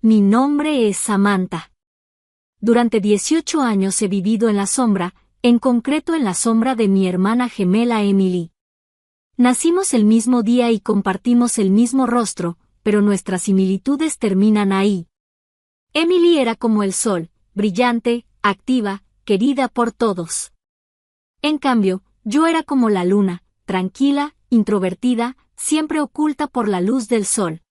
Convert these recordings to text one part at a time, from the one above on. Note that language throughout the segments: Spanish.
Mi nombre es Samantha. Durante 18 años he vivido en la sombra, en concreto en la sombra de mi hermana gemela Emily. Nacimos el mismo día y compartimos el mismo rostro, pero nuestras similitudes terminan ahí. Emily era como el sol, brillante, activa, querida por todos. En cambio, yo era como la luna, tranquila, introvertida, siempre oculta por la luz del sol.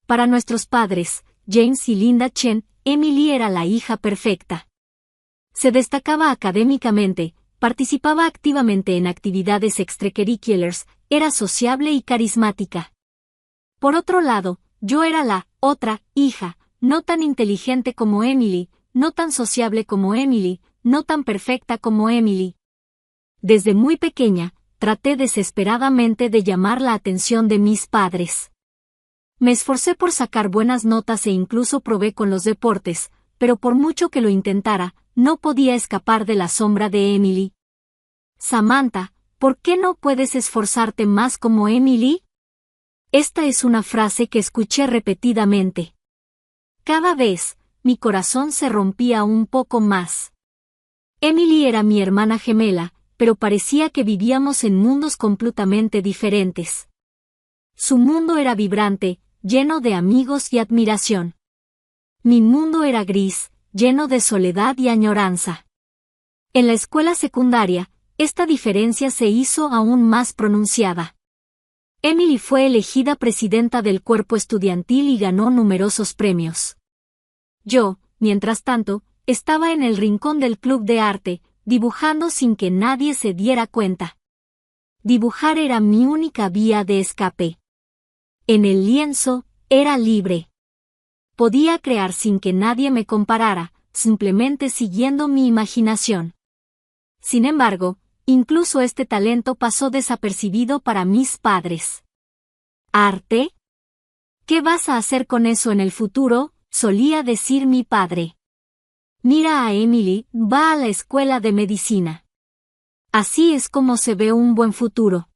Para nuestros padres, James y Linda Chen, Emily era la hija perfecta. Se destacaba académicamente, participaba activamente en actividades extracurriculares, era sociable y carismática. Por otro lado, yo era la otra hija, no tan inteligente como Emily, no tan sociable como Emily, no tan perfecta como Emily. Desde muy pequeña, traté desesperadamente de llamar la atención de mis padres. Me esforcé por sacar buenas notas e incluso probé con los deportes, pero por mucho que lo intentara, no podía escapar de la sombra de Emily. Samantha, ¿por qué no puedes esforzarte más como Emily? Esta es una frase que escuché repetidamente. Cada vez, mi corazón se rompía un poco más. Emily era mi hermana gemela, pero parecía que vivíamos en mundos completamente diferentes. Su mundo era vibrante, lleno de amigos y admiración. Mi mundo era gris, lleno de soledad y añoranza. En la escuela secundaria, esta diferencia se hizo aún más pronunciada. Emily fue elegida presidenta del cuerpo estudiantil y ganó numerosos premios. Yo, mientras tanto, estaba en el rincón del club de arte, dibujando sin que nadie se diera cuenta. Dibujar era mi única vía de escape. En el lienzo, era libre. Podía crear sin que nadie me comparara, simplemente siguiendo mi imaginación. Sin embargo, incluso este talento pasó desapercibido para mis padres. ¿Arte? ¿Qué vas a hacer con eso en el futuro?, solía decir mi padre. Mira a Emily, va a la escuela de medicina. Así es como se ve un buen futuro.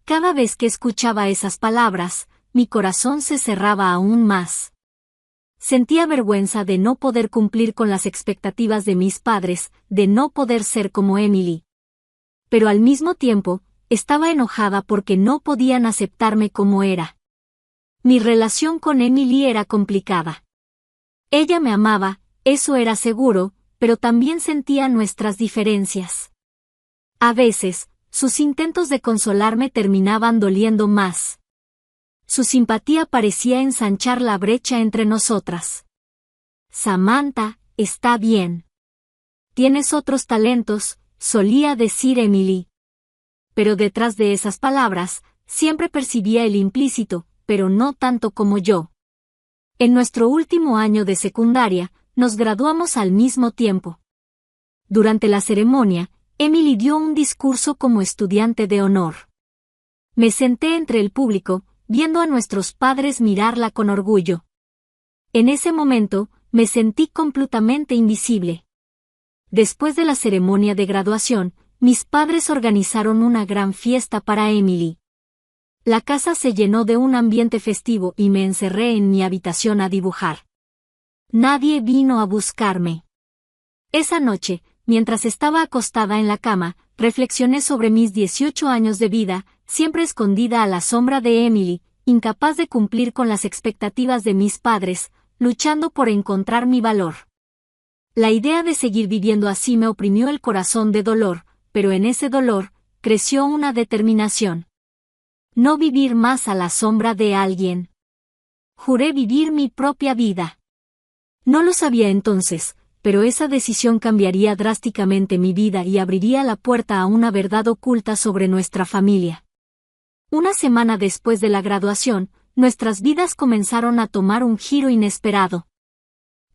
Cada vez que escuchaba esas palabras, mi corazón se cerraba aún más. Sentía vergüenza de no poder cumplir con las expectativas de mis padres, de no poder ser como Emily. Pero al mismo tiempo, estaba enojada porque no podían aceptarme como era. Mi relación con Emily era complicada. Ella me amaba, eso era seguro, pero también sentía nuestras diferencias. A veces, sus intentos de consolarme terminaban doliendo más. Su simpatía parecía ensanchar la brecha entre nosotras. Samantha, está bien. Tienes otros talentos, solía decir Emily. Pero detrás de esas palabras, siempre percibía el implícito, pero no tanto como yo. En nuestro último año de secundaria, nos graduamos al mismo tiempo. Durante la ceremonia, Emily dio un discurso como estudiante de honor. Me senté entre el público, viendo a nuestros padres mirarla con orgullo. En ese momento, me sentí completamente invisible. Después de la ceremonia de graduación, mis padres organizaron una gran fiesta para Emily. La casa se llenó de un ambiente festivo y me encerré en mi habitación a dibujar. Nadie vino a buscarme. Esa noche, mientras estaba acostada en la cama, reflexioné sobre mis 18 años de vida, siempre escondida a la sombra de Emily, incapaz de cumplir con las expectativas de mis padres, luchando por encontrar mi valor. La idea de seguir viviendo así me oprimió el corazón de dolor, pero en ese dolor, creció una determinación. No vivir más a la sombra de alguien. Juré vivir mi propia vida. No lo sabía entonces, pero esa decisión cambiaría drásticamente mi vida y abriría la puerta a una verdad oculta sobre nuestra familia. Una semana después de la graduación, nuestras vidas comenzaron a tomar un giro inesperado.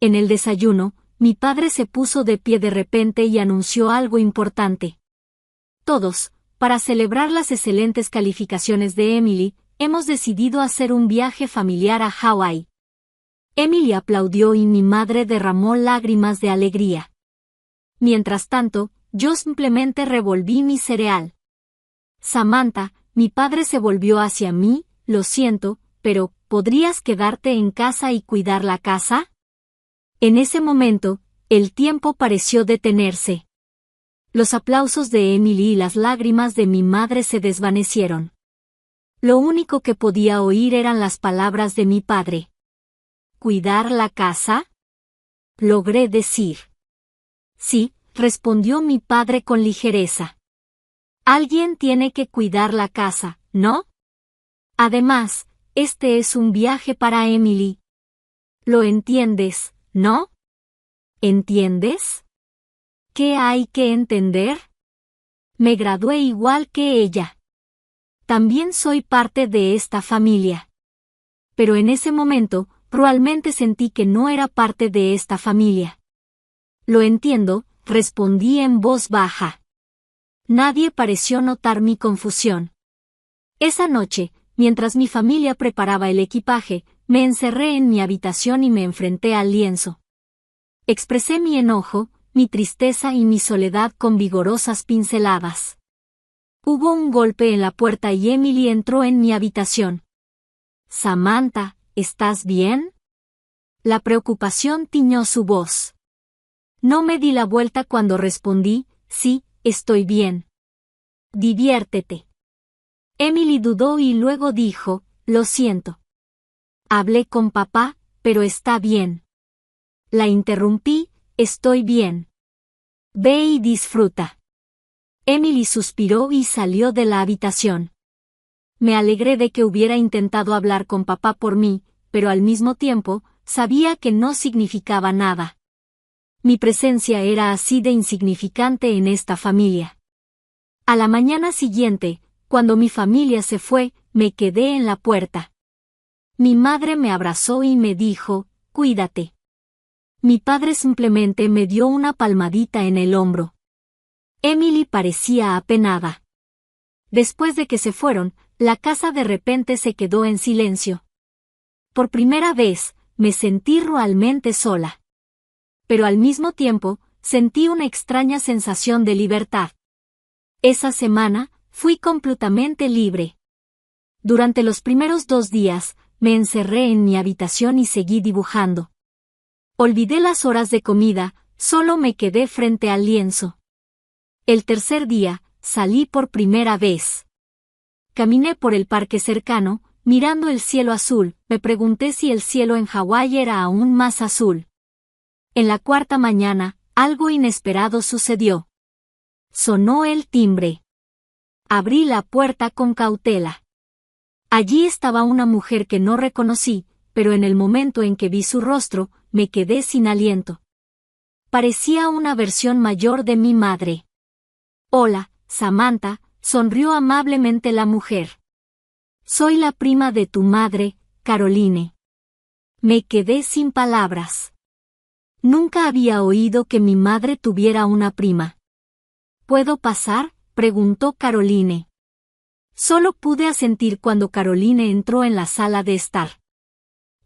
En el desayuno, mi padre se puso de pie de repente y anunció algo importante. Todos, para celebrar las excelentes calificaciones de Emily, hemos decidido hacer un viaje familiar a Hawái. Emily aplaudió y mi madre derramó lágrimas de alegría. Mientras tanto, yo simplemente revolví mi cereal. Samantha, mi padre se volvió hacia mí, lo siento, pero ¿podrías quedarte en casa y cuidar la casa? En ese momento, el tiempo pareció detenerse. Los aplausos de Emily y las lágrimas de mi madre se desvanecieron. Lo único que podía oír eran las palabras de mi padre. ¿Cuidar la casa? Logré decir. Sí, respondió mi padre con ligereza. Alguien tiene que cuidar la casa, ¿no? Además, este es un viaje para Emily. ¿Lo entiendes, no? ¿Entiendes? ¿Qué hay que entender? Me gradué igual que ella. También soy parte de esta familia. Pero en ese momento, realmente sentí que no era parte de esta familia. Lo entiendo, respondí en voz baja. Nadie pareció notar mi confusión. Esa noche, mientras mi familia preparaba el equipaje, me encerré en mi habitación y me enfrenté al lienzo. Expresé mi enojo, mi tristeza y mi soledad con vigorosas pinceladas. Hubo un golpe en la puerta y Emily entró en mi habitación. Samantha, ¿estás bien? La preocupación tiñó su voz. No me di la vuelta cuando respondí, sí, estoy bien. Diviértete. Emily dudó y luego dijo, lo siento. Hablé con papá, pero está bien. La interrumpí, estoy bien. Ve y disfruta. Emily suspiró y salió de la habitación. Me alegré de que hubiera intentado hablar con papá por mí, pero al mismo tiempo, sabía que no significaba nada. Mi presencia era así de insignificante en esta familia. A la mañana siguiente, cuando mi familia se fue, me quedé en la puerta. Mi madre me abrazó y me dijo, cuídate. Mi padre simplemente me dio una palmadita en el hombro. Emily parecía apenada. Después de que se fueron, la casa de repente se quedó en silencio. Por primera vez, me sentí realmente sola. Pero al mismo tiempo, sentí una extraña sensación de libertad. Esa semana, fui completamente libre. Durante los primeros 2 días, me encerré en mi habitación y seguí dibujando. Olvidé las horas de comida, solo me quedé frente al lienzo. El tercer día, salí por primera vez. Caminé por el parque cercano, mirando el cielo azul, me pregunté si el cielo en Hawái era aún más azul. En la cuarta mañana, algo inesperado sucedió. Sonó el timbre. Abrí la puerta con cautela. Allí estaba una mujer que no reconocí, pero en el momento en que vi su rostro, me quedé sin aliento. Parecía una versión mayor de mi madre. Hola, Samantha, sonrió amablemente la mujer. Soy la prima de tu madre, Caroline. Me quedé sin palabras. Nunca había oído que mi madre tuviera una prima. ¿Puedo pasar?, preguntó Caroline. Solo pude asentir cuando Caroline entró en la sala de estar.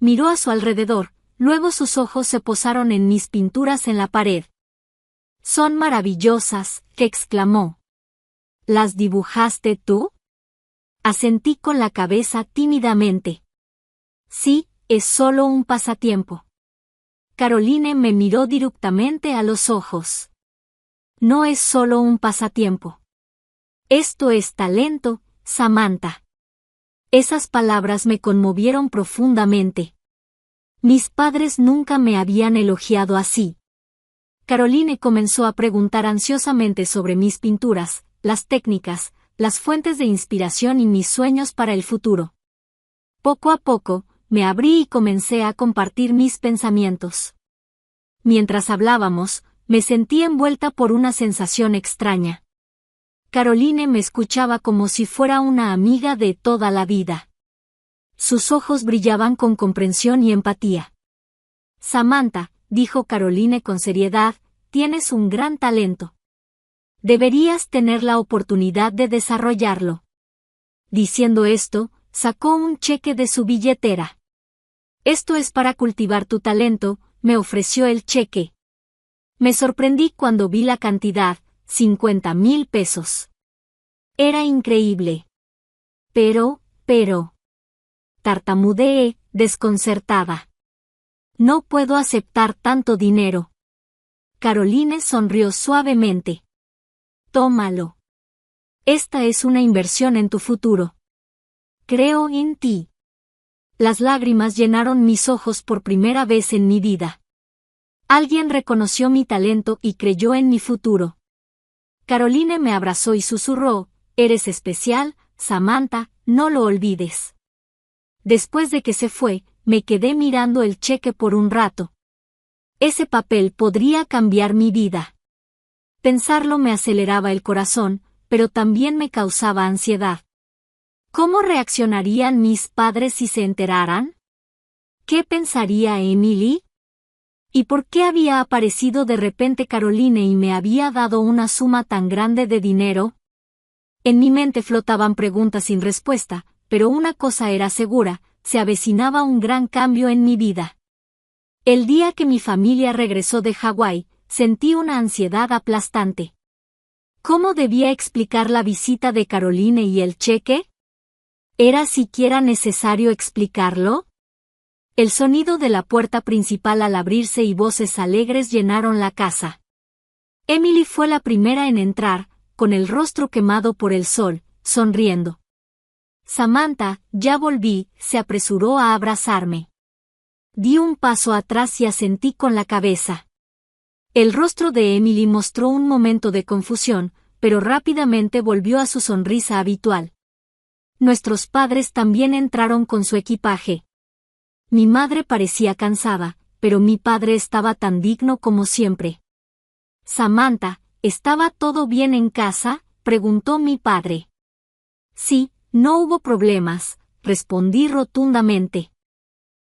Miró a su alrededor, luego sus ojos se posaron en mis pinturas en la pared. Son maravillosas, exclamó. ¿Las dibujaste tú? Asentí con la cabeza tímidamente. Sí, es solo un pasatiempo. Caroline me miró directamente a los ojos. No es solo un pasatiempo. Esto es talento, Samantha. Esas palabras me conmovieron profundamente. Mis padres nunca me habían elogiado así. Caroline comenzó a preguntar ansiosamente sobre mis pinturas, las técnicas, las fuentes de inspiración y mis sueños para el futuro. Poco a poco, me abrí y comencé a compartir mis pensamientos. Mientras hablábamos, me sentí envuelta por una sensación extraña. Caroline me escuchaba como si fuera una amiga de toda la vida. Sus ojos brillaban con comprensión y empatía. Samantha, dijo Caroline con seriedad, tienes un gran talento. Deberías tener la oportunidad de desarrollarlo. Diciendo esto, sacó un cheque de su billetera. Esto es para cultivar tu talento, me ofreció el cheque. Me sorprendí cuando vi la cantidad, 50,000 pesos. Era increíble. Pero, tartamudeé, desconcertada. No puedo aceptar tanto dinero. Caroline sonrió suavemente. Tómalo. Esta es una inversión en tu futuro. Creo en ti. Las lágrimas llenaron mis ojos por primera vez en mi vida. Alguien reconoció mi talento y creyó en mi futuro. Caroline me abrazó y susurró, «Eres especial, Samantha, no lo olvides». Después de que se fue, me quedé mirando el cheque por un rato. Ese papel podría cambiar mi vida. Pensarlo me aceleraba el corazón, pero también me causaba ansiedad. ¿Cómo reaccionarían mis padres si se enteraran? ¿Qué pensaría Emily? ¿Y por qué había aparecido de repente Caroline y me había dado una suma tan grande de dinero? En mi mente flotaban preguntas sin respuesta, pero una cosa era segura, se avecinaba un gran cambio en mi vida. El día que mi familia regresó de Hawái, sentí una ansiedad aplastante. ¿Cómo debía explicar la visita de Caroline y el cheque? ¿Era siquiera necesario explicarlo? El sonido de la puerta principal al abrirse y voces alegres llenaron la casa. Emily fue la primera en entrar, con el rostro quemado por el sol, sonriendo. Samantha, ya volví, se apresuró a abrazarme. Di un paso atrás y asentí con la cabeza. El rostro de Emily mostró un momento de confusión, pero rápidamente volvió a su sonrisa habitual. Nuestros padres también entraron con su equipaje. Mi madre parecía cansada, pero mi padre estaba tan digno como siempre. Samantha, ¿estaba todo bien en casa?, preguntó mi padre. Sí, no hubo problemas, respondí rotundamente.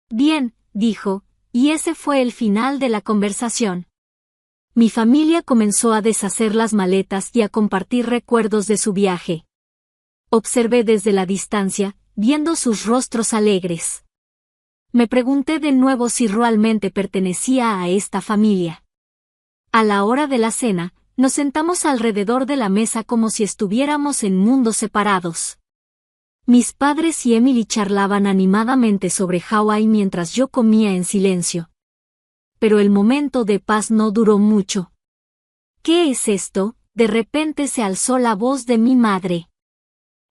Bien, dijo, y ese fue el final de la conversación. Mi familia comenzó a deshacer las maletas y a compartir recuerdos de su viaje. Observé desde la distancia, viendo sus rostros alegres. Me pregunté de nuevo si realmente pertenecía a esta familia. A la hora de la cena, nos sentamos alrededor de la mesa como si estuviéramos en mundos separados. Mis padres y Emily charlaban animadamente sobre Hawái mientras yo comía en silencio. Pero el momento de paz no duró mucho. ¿Qué es esto?, de repente se alzó la voz de mi madre.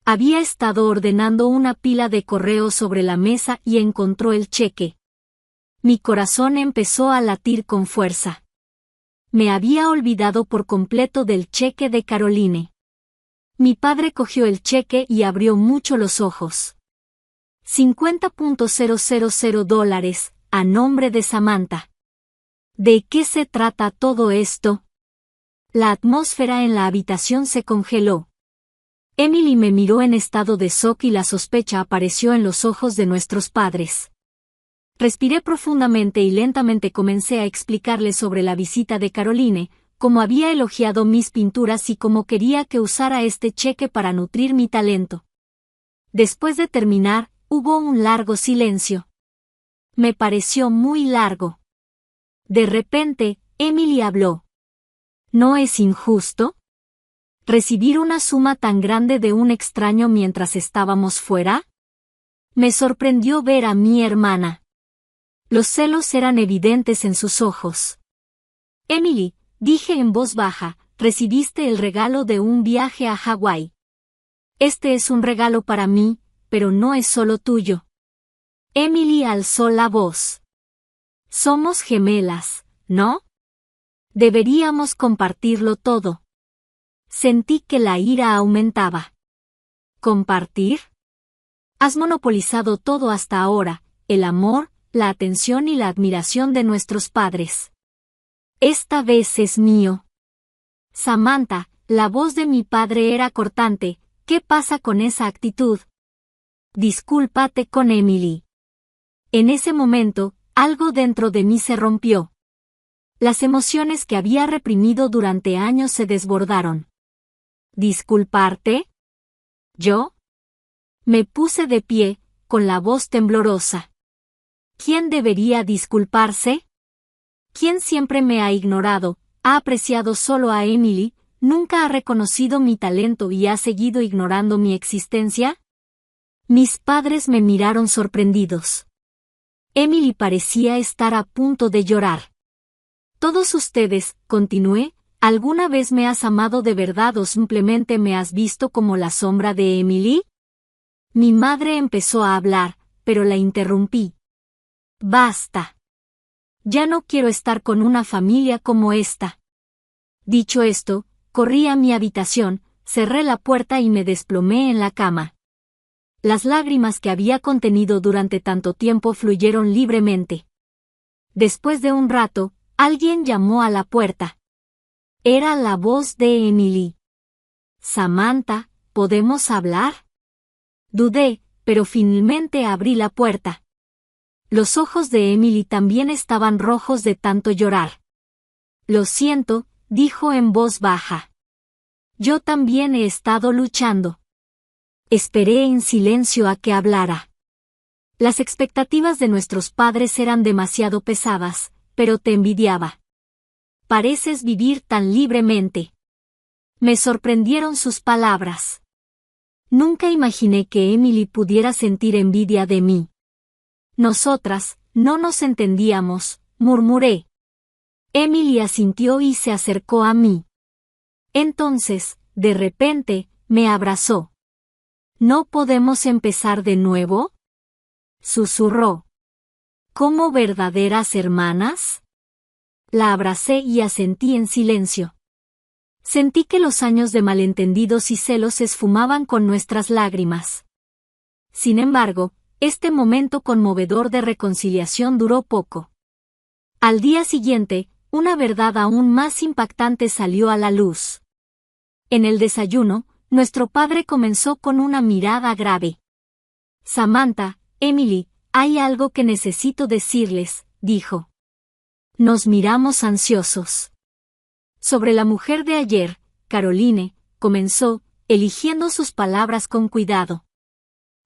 Había estado ordenando una pila de correos sobre la mesa y encontró el cheque. Mi corazón empezó a latir con fuerza. Me había olvidado por completo del cheque de Caroline. Mi padre cogió el cheque y abrió mucho los ojos. $50,000, a nombre de Samantha. ¿De qué se trata todo esto? La atmósfera en la habitación se congeló. Emily me miró en estado de shock y la sospecha apareció en los ojos de nuestros padres. Respiré profundamente y lentamente comencé a explicarle sobre la visita de Caroline, cómo había elogiado mis pinturas y cómo quería que usara este cheque para nutrir mi talento. Después de terminar, hubo un largo silencio. Me pareció muy largo. De repente, Emily habló. ¿No es injusto recibir una suma tan grande de un extraño mientras estábamos fuera? Me sorprendió ver a mi hermana. Los celos eran evidentes en sus ojos. Emily, dije en voz baja, recibiste el regalo de un viaje a Hawái. Este es un regalo para mí, pero no es solo tuyo. Emily alzó la voz. Somos gemelas, ¿no? Deberíamos compartirlo todo. Sentí que la ira aumentaba. ¿Compartir? Has monopolizado todo hasta ahora, el amor, la atención y la admiración de nuestros padres. Esta vez es mío. Samantha, la voz de mi padre era cortante, ¿qué pasa con esa actitud? Discúlpate con Emily. En ese momento, algo dentro de mí se rompió. Las emociones que había reprimido durante años se desbordaron. ¿Disculparte? ¿Yo? Me puse de pie, con la voz temblorosa. ¿Quién debería disculparse? ¿Quién siempre me ha ignorado, ha apreciado solo a Emily, nunca ha reconocido mi talento y ha seguido ignorando mi existencia? Mis padres me miraron sorprendidos. Emily parecía estar a punto de llorar. Todos ustedes, continué, ¿alguna vez me has amado de verdad o simplemente me has visto como la sombra de Emily? Mi madre empezó a hablar, pero la interrumpí. Basta. Ya no quiero estar con una familia como esta. Dicho esto, corrí a mi habitación, cerré la puerta y me desplomé en la cama. Las lágrimas que había contenido durante tanto tiempo fluyeron libremente. Después de un rato, alguien llamó a la puerta. Era la voz de Emily. Samantha, ¿podemos hablar? Dudé, pero finalmente abrí la puerta. Los ojos de Emily también estaban rojos de tanto llorar. Lo siento, dijo en voz baja. Yo también he estado luchando. Esperé en silencio a que hablara. Las expectativas de nuestros padres eran demasiado pesadas, pero te envidiaba. Pareces vivir tan libremente. Me sorprendieron sus palabras. Nunca imaginé que Emily pudiera sentir envidia de mí. Nosotras, no nos entendíamos, murmuré. Emily asintió y se acercó a mí. Entonces, de repente, me abrazó. ¿No podemos empezar de nuevo? Susurró. ¿Como verdaderas hermanas? La abracé y asentí en silencio. Sentí que los años de malentendidos y celos se esfumaban con nuestras lágrimas. Sin embargo, este momento conmovedor de reconciliación duró poco. Al día siguiente, una verdad aún más impactante salió a la luz. En el desayuno, nuestro padre comenzó con una mirada grave. Samantha, Emily, hay algo que necesito decirles, dijo. Nos miramos ansiosos. Sobre la mujer de ayer, Caroline, comenzó, eligiendo sus palabras con cuidado.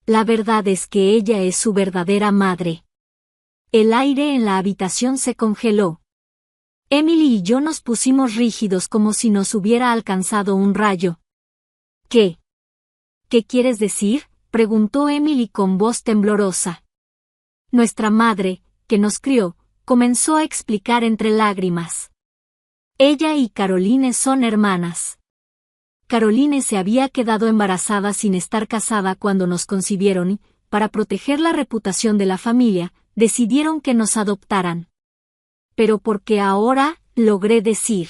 La verdad es que ella es su verdadera madre. El aire en la habitación se congeló. Emily y yo nos pusimos rígidos como si nos hubiera alcanzado un rayo. ¿Qué? ¿Qué quieres decir?, preguntó Emily con voz temblorosa. Nuestra madre, que nos crió, comenzó a explicar entre lágrimas. Ella y Caroline son hermanas. Caroline se había quedado embarazada sin estar casada cuando nos concibieron y, para proteger la reputación de la familia, decidieron que nos adoptaran. Pero porque ahora, logré decir.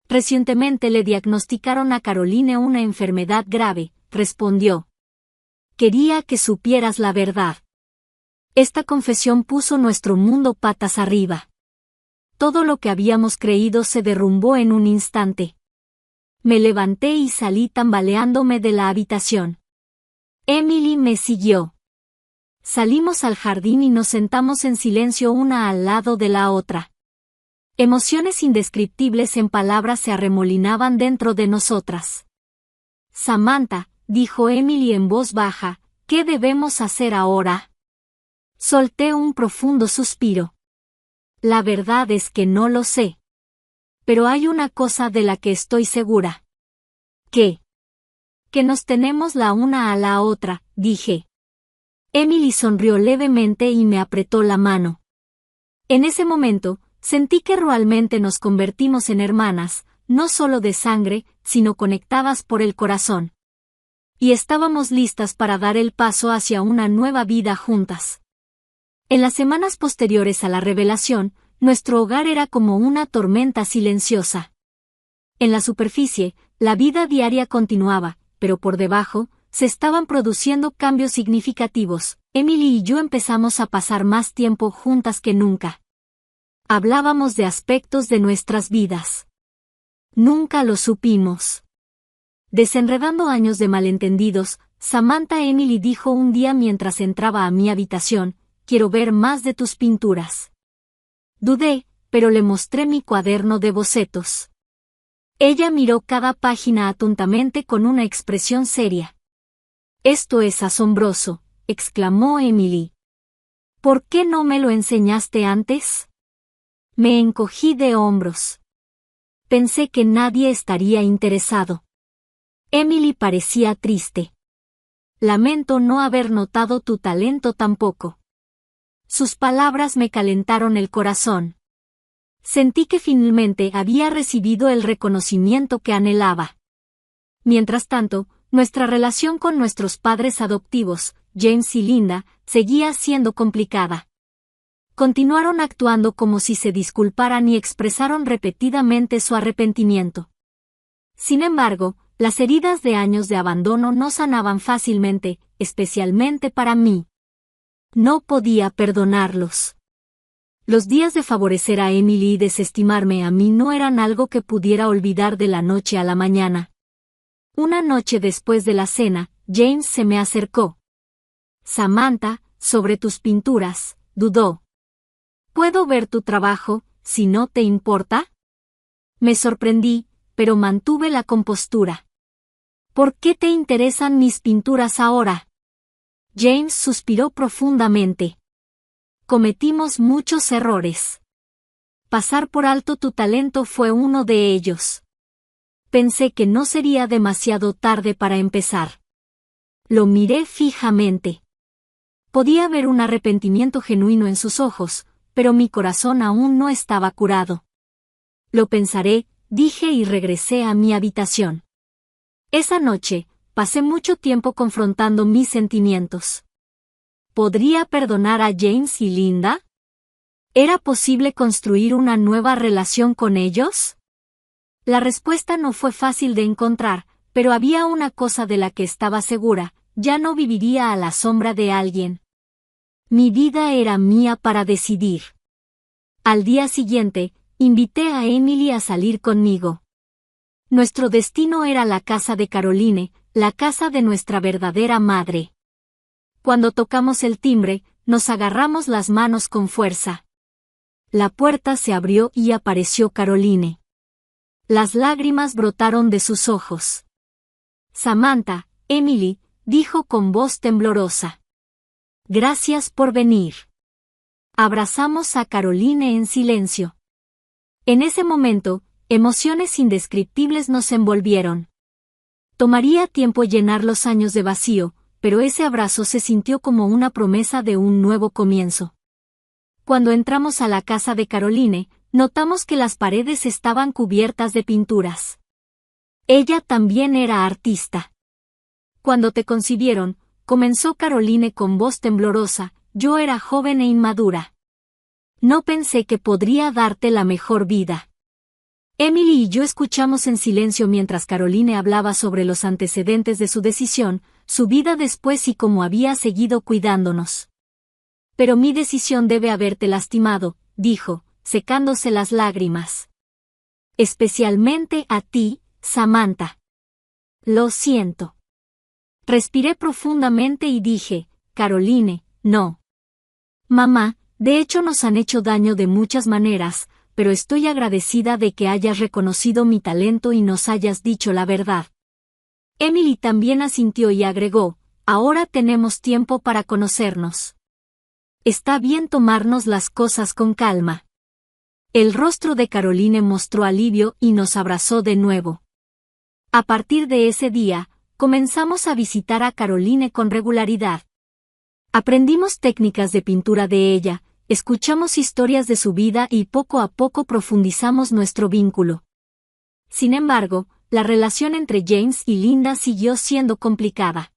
Recientemente le diagnosticaron a Caroline una enfermedad grave, respondió. Quería que supieras la verdad. Esta confesión puso nuestro mundo patas arriba. Todo lo que habíamos creído se derrumbó en un instante. Me levanté y salí tambaleándome de la habitación. Emily me siguió. Salimos al jardín y nos sentamos en silencio una al lado de la otra. Emociones indescriptibles en palabras se arremolinaban dentro de nosotras. Samantha, dijo Emily en voz baja, ¿qué debemos hacer ahora? Solté un profundo suspiro. La verdad es que no lo sé. Pero hay una cosa de la que estoy segura. ¿Qué? Que nos tenemos la una a la otra, dije. Emily sonrió levemente y me apretó la mano. En ese momento, sentí que realmente nos convertimos en hermanas, no solo de sangre, sino conectadas por el corazón. Y estábamos listas para dar el paso hacia una nueva vida juntas. En las semanas posteriores a la revelación, nuestro hogar era como una tormenta silenciosa. En la superficie, la vida diaria continuaba, pero por debajo, se estaban produciendo cambios significativos. Emily y yo empezamos a pasar más tiempo juntas que nunca. Hablábamos de aspectos de nuestras vidas. Nunca lo supimos. Desenredando años de malentendidos, Samantha Emily dijo un día mientras entraba a mi habitación, quiero ver más de tus pinturas. Dudé, pero le mostré mi cuaderno de bocetos. Ella miró cada página atentamente con una expresión seria. Esto es asombroso, exclamó Emily. ¿Por qué no me lo enseñaste antes? Me encogí de hombros. Pensé que nadie estaría interesado. Emily parecía triste. Lamento no haber notado tu talento tampoco. sus palabras me calentaron el corazón. Sentí que finalmente había recibido el reconocimiento que anhelaba. Mientras tanto, nuestra relación con nuestros padres adoptivos, James y Linda, seguía siendo complicada. Continuaron actuando como si se disculparan y expresaron repetidamente su arrepentimiento. Sin embargo, las heridas de años de abandono no sanaban fácilmente, especialmente para mí. No podía perdonarlos. Los días de favorecer a Emily y desestimarme a mí no eran algo que pudiera olvidar de la noche a la mañana. Una noche después de la cena, James se me acercó. Samantha, sobre tus pinturas, dudó. ¿Puedo ver tu trabajo, si no te importa? Me sorprendí, pero mantuve la compostura. ¿Por qué te interesan mis pinturas ahora? James suspiró profundamente. Cometimos muchos errores. Pasar por alto tu talento fue uno de ellos. Pensé que no sería demasiado tarde para empezar. Lo miré fijamente. Podía ver un arrepentimiento genuino en sus ojos, pero mi corazón aún no estaba curado. Lo pensaré, dije y regresé a mi habitación. Esa noche, pasé mucho tiempo confrontando mis sentimientos. ¿Podría perdonar a James y Linda? ¿Era posible construir una nueva relación con ellos? La respuesta no fue fácil de encontrar, pero había una cosa de la que estaba segura: ya no viviría a la sombra de alguien. Mi vida era mía para decidir. Al día siguiente, invité a Emily a salir conmigo. Nuestro destino era la casa de Caroline, la casa de nuestra verdadera madre. Cuando tocamos el timbre, nos agarramos las manos con fuerza. La puerta se abrió y apareció Caroline. Las lágrimas brotaron de sus ojos. Samantha, Emily, dijo con voz temblorosa. Gracias por venir. Abrazamos a Caroline en silencio. En ese momento, emociones indescriptibles nos envolvieron. Tomaría tiempo llenar los años de vacío, pero ese abrazo se sintió como una promesa de un nuevo comienzo. Cuando entramos a la casa de Caroline, notamos que las paredes estaban cubiertas de pinturas. Ella también era artista. Cuando te concibieron, comenzó Caroline con voz temblorosa, yo era joven e inmadura. No pensé que podría darte la mejor vida. Emily y yo escuchamos en silencio mientras Caroline hablaba sobre los antecedentes de su decisión, su vida después y cómo había seguido cuidándonos. Pero mi decisión debe haberte lastimado, dijo, secándose las lágrimas. Especialmente a ti, Samantha. Lo siento. Respiré profundamente y dije, Caroline, no. Mamá, de hecho nos han hecho daño de muchas maneras, pero estoy agradecida de que hayas reconocido mi talento y nos hayas dicho la verdad. Emily también asintió y agregó, ahora tenemos tiempo para conocernos. Está bien tomarnos las cosas con calma. El rostro de Caroline mostró alivio y nos abrazó de nuevo. A partir de ese día, comenzamos a visitar a Caroline con regularidad. Aprendimos técnicas de pintura de ella, escuchamos historias de su vida y poco a poco profundizamos nuestro vínculo. Sin embargo, la relación entre James y Linda siguió siendo complicada.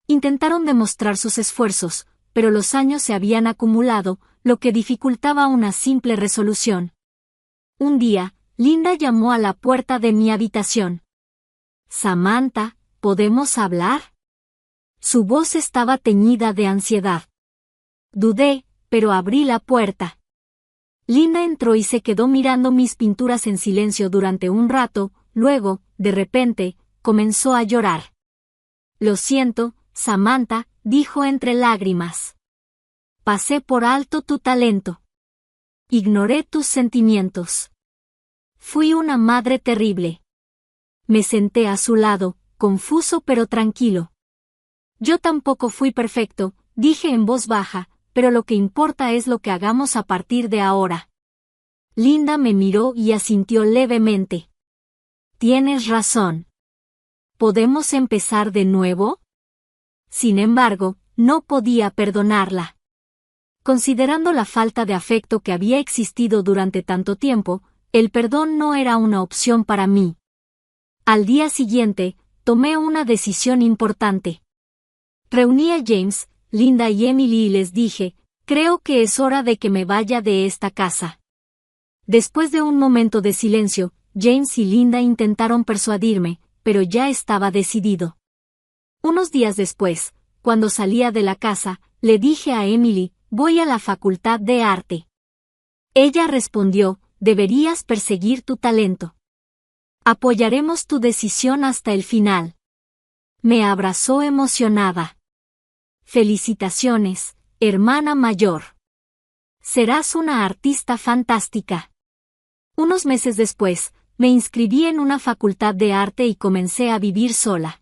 Intentaron demostrar sus esfuerzos, pero los años se habían acumulado, lo que dificultaba una simple resolución. Un día, Linda llamó a la puerta de mi habitación. Samantha, ¿podemos hablar? Su voz estaba teñida de ansiedad. Dudé, pero abrí la puerta. Linda entró y se quedó mirando mis pinturas en silencio durante un rato, luego, de repente, comenzó a llorar. Lo siento, Samantha, dijo entre lágrimas. Pasé por alto tu talento. Ignoré tus sentimientos. Fui una madre terrible. Me senté a su lado, confuso pero tranquilo. Yo tampoco fui perfecto, dije en voz baja, pero lo que importa es lo que hagamos a partir de ahora. Linda me miró y asintió levemente. Tienes razón. ¿Podemos empezar de nuevo? Sin embargo, no podía perdonarla. Considerando la falta de afecto que había existido durante tanto tiempo, el perdón no era una opción para mí. Al día siguiente, tomé una decisión importante. Reuní a James, Linda y Emily y les dije, creo que es hora de que me vaya de esta casa. Después de un momento de silencio, James y Linda intentaron persuadirme, pero ya estaba decidido. Unos días después, cuando salía de la casa, le dije a Emily, voy a la Facultad de Arte. Ella respondió, deberías perseguir tu talento. Apoyaremos tu decisión hasta el final. Me abrazó emocionada. Felicitaciones, hermana mayor. Serás una artista fantástica. Unos meses después, me inscribí en una facultad de arte y comencé a vivir sola.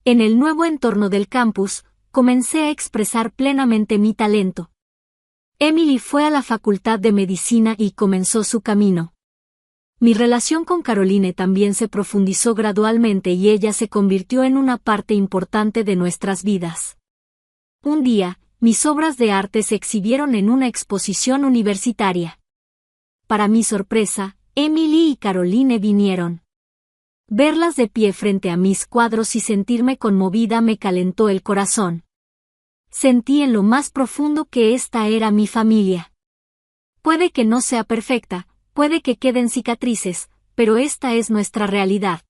En el nuevo entorno del campus, comencé a expresar plenamente mi talento. Emily fue a la facultad de medicina y comenzó su camino. Mi relación con Caroline también se profundizó gradualmente y ella se convirtió en una parte importante de nuestras vidas. Un día, mis obras de arte se exhibieron en una exposición universitaria. Para mi sorpresa, Emily y Caroline vinieron. Verlas de pie frente a mis cuadros y sentirme conmovida me calentó el corazón. Sentí en lo más profundo que esta era mi familia. Puede que no sea perfecta, puede que queden cicatrices, pero esta es nuestra realidad.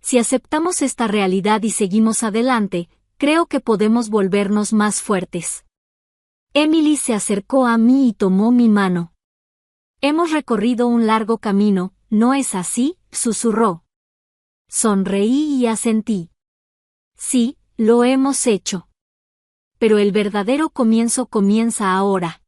Si aceptamos esta realidad y seguimos adelante, creo que podemos volvernos más fuertes. Emily se acercó a mí y tomó mi mano. Hemos recorrido un largo camino, ¿no es así?, susurró. Sonreí y asentí. Sí, lo hemos hecho. Pero el verdadero comienzo comienza ahora.